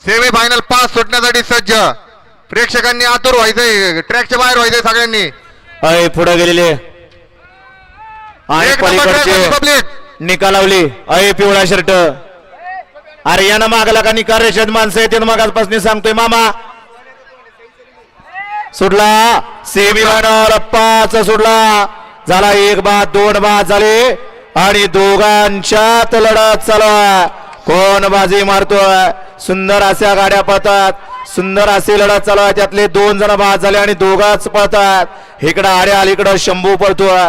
Semi final 5 सुटण्यासाठी सज्ज. प्रेक्षकांनी आतुर व्हायचंय, ट्रॅकच्या बाहेर व्हायचंय सगळ्यांनी. अय पुढे गेलेले आणि पलीकडचे पब्लिक निकालावली. अय पिवळा शर्ट. अरे यानं मागला का निकाल रेषेत माणसं येते मागासपासून सांगतोय मामा. सुटला सेमी फायनल 5 सुटला. झाला 1 बाद 2 बाद झाले आणि दोघांच्यात लढत चालू आहे. कोण बाजी मारतोय. सुंदर अशा गाड्या पळतात, सुंदर असे लढत चालू आहे. त्यातले 2 जण बाद झाले आणि दोघाच पळतात. इकडं आडे अलीकडं शंभू पळतोय.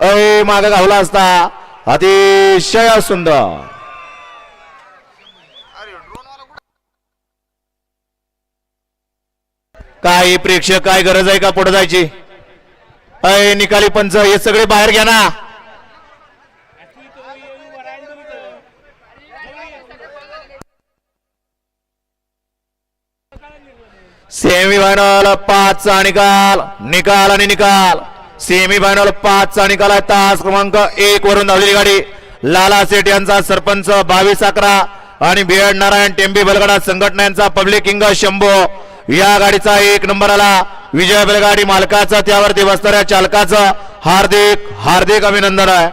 अय माग गावला असता. अतिशय सुंदर. काय प्रेक्षक, काय गरज आहे का पुढे जायची. अय निकाली पंच हे सगळे बाहेर घ्या ना. सेमी फायनल 5 चा निकाल. निकाल आणि निकाल. सेमी फायनल 5 चा निकाल आहे. तास क्रमांक 1 वरून धावलेली गाडी लाला सेठ यांचा सरपंच 22-11 आणि बीएड नारायण टेंबी बलगडा संघटना यांचा पब्लिक किंग शंभो. या गाडीचा 1 नंबर आला. विजय बैलगाडी मालकाचा त्यावरती बसणाऱ्या चालकाचं हार्दिक हार्दिक अभिनंदन आहे.